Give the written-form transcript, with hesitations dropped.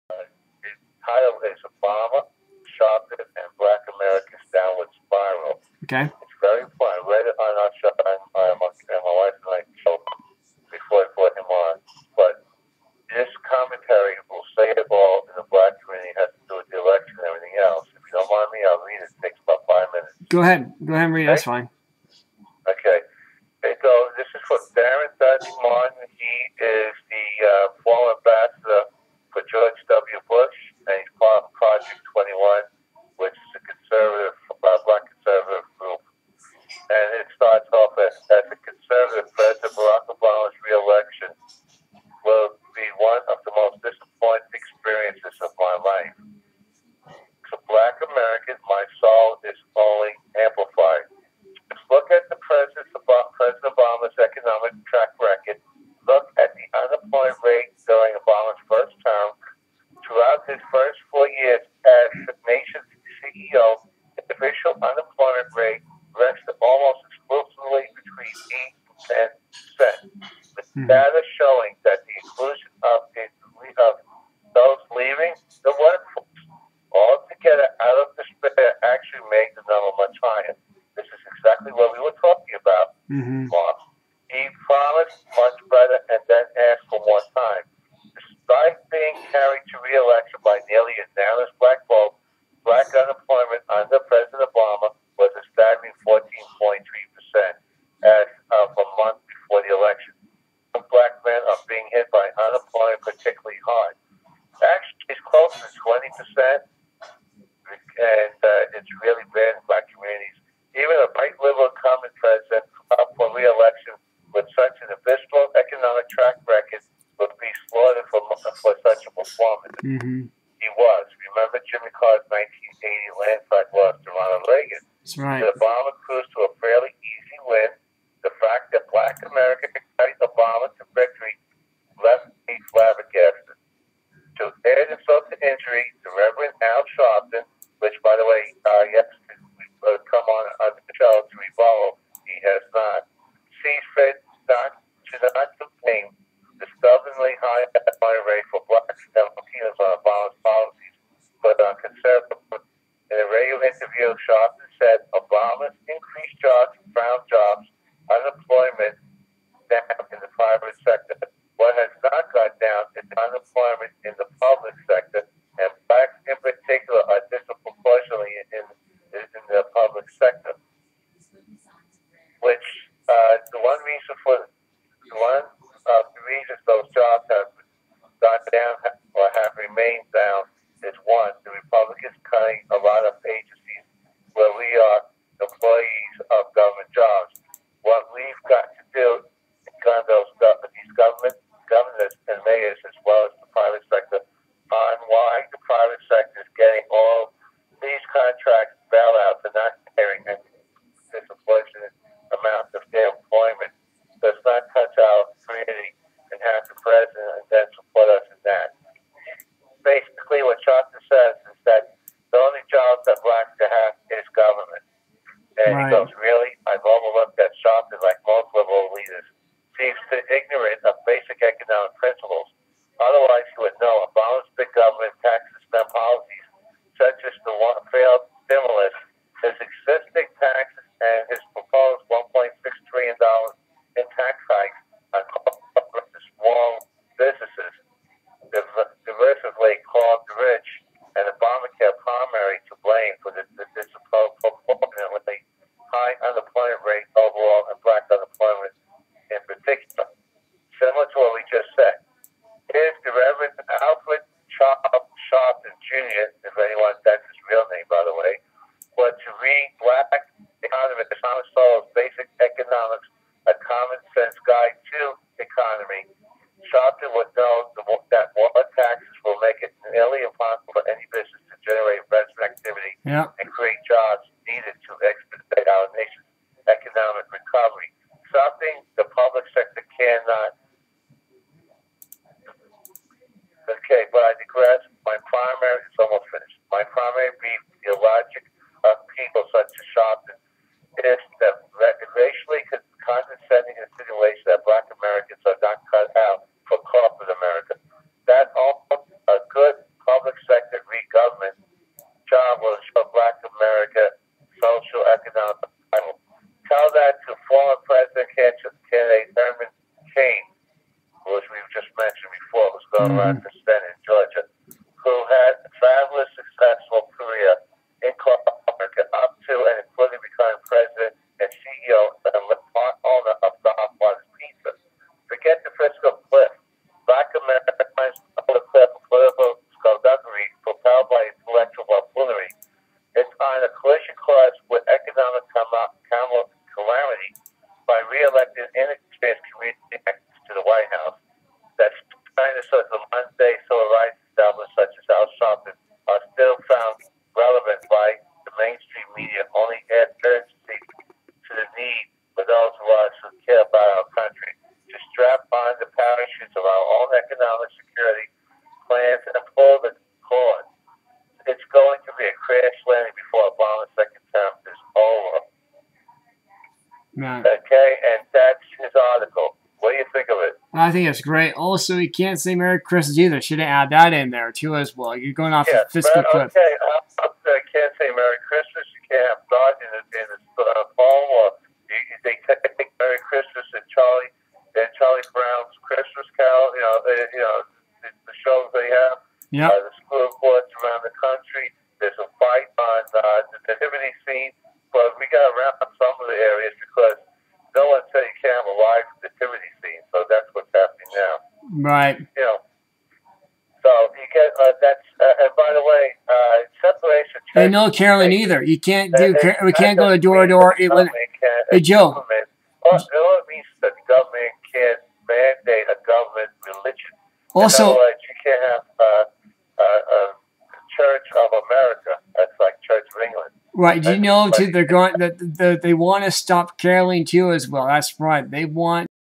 The title is Obama, Sharpton, and Black America's Downward Spiral. Okay. It's very fun. I read it on our show, and my wife and I show before I put him on. But this commentary will say it all in the black community. It has to do with the election and everything else. If you don't mind me, I'll read it. It takes about 5 minutes. Go ahead. Go ahead and read it. That's fine. Okay. So this is for Darren Dudley Martin. He is the former ambassador for George W. Bush, and he's part of Project 21, which is a conservative, black conservative group. And it starts off as a conservative, President Barack Obama's re-election will be one of the most disappointing experiences of my life. To Black Americans, my soul is only amplified. Just look at the President Obama's economic track record. Look at the unemployment rate during Obama's first term. Throughout his first 4 years as the nation's CEO, the official unemployment rate rested almost exclusively between 8 and 10%. With data showing that the inclusion of those leaving the workforce altogether out of despair actually made the number much higher. This is exactly what we were talking about, Mark. He promised much better and then asked for more time. Despite being carried to re-election by nearly a unanimous black vote, black unemployment under President Obama was a staggering 14.3% as of a month before the election. Some black men are being hit by unemployment particularly hard. Actually, it's close to 20%, and it's really bad in black communities. Even a right liberal incumbent president up for re-election with such an abysmal economic track record would be slaughtered for such a performance. He was. Remember Jimmy Carter's 1980 landslide loss to Ronald Reagan? That's right. The Obama cruised to a fairly easy win. The fact that black America carried Obama to victory left me flabbergasted. To add insult to injury, the Reverend Al Sharpton, which, by the way, yesterday come on the show to Eberle, he has not. Sees fit not to blame the stubbornly high unemployment rate for blacks and Latinos on Obama's policies, but on conservative. In a radio interview, Sharpton said Obama's increased jobs, found jobs, unemployment down in the private sector. What has not gone down is unemployment in the public sector, and blacks in particular are disproportionately in the public sector. Which one of the reasons those jobs have gone down or have remained down is one, the Republicans cutting a lot of agencies where we are employees of government jobs. What we've got to do is gun these governors and mayors as well as the private sector on why the private sector is getting all these contracts bailouts and not carrying a disproportionate amount of their employment. Does not touch our community and have the president and then support us in that. Basically, what Sharpton says is that the only jobs that blacks have is government. And he goes, really? I've overlooked that Sharpton, like most liberal leaders, seems to ignorant of basic economic principles. Otherwise, he would know Obama's big government tax system policies, such as the failed stimulus, his existing taxes, and his proposed $1.6 trillion in tax hikes on corporate and small businesses, diversifying called the rich, and Obamacare primary to blame for the disproportionately high unemployment rate overall and black unemployment in particular. Similar to what we just said. Here's the Reverend Alfred Sharpton Jr., if anyone, that's his real name, by the way, was to read black economist Thomas Sowell's Basic Economics, a common sense guide to economy. Sharpton would know that more taxes will make it nearly impossible for any business to generate investment activity and create jobs needed to expedite our nation's economic recovery. Something the public sector cannot. Okay, but I digress. It's almost finished. My primary beef, the logic of people such as Sharpton, is that racially condescending insinuation that black Americans are not cut out for corporate America. That almost a good public sector re-government. Job will ensure Black America social economic survival. Tell that to former President candidate Herman Cain, which we've just mentioned before, who's going around for Senate in Georgia, who had a fabulous, successful career in corporate America up to and including becoming president and CEO and owner of Don Juan's Pizza. Forget the fiscal cliff. Black America finds the cliff of political skullduggery propelled by intellectual buffoonery. It's on a collision course with economic calamity by re-electing inexperienced community actors to the White House. That's dinosaurs of Monday civil rights establishments such as Al Sharpton are still found relevant by the mainstream media, only add urgency to the need for those of us who care about our country to strap on the parachutes of our own economic security plans and pull the cord. It's going to be a crash landing before Obama's second term is over. Right. Okay, and that's his article. What do you think of it? I think it's great. Also, you can't say Merry Christmas either. Should have added that in there too as well. You're going off the fiscal cliff. Okay, I can't say Merry Christmas. You can't have God in the phone, or they take Merry Christmas and Charlie Brown's Christmas Carol. The shows they have. Yeah. The school boards around the country. There's a fight on the nativity scene, but we got to wrap up some of the areas because no one said you can't have a live nativity scene. So that's what's happening now. Right. So you get that's and by the way, separation. And no caroling either. You can't do. We can't go door to door. Hey Joe. All it means that the government can't mandate a government religion. Also, in other words, you can't have Church of America. That's like Church of England. Right. Do you know too? They're going that they want to stop caroling too as well. That's right. They want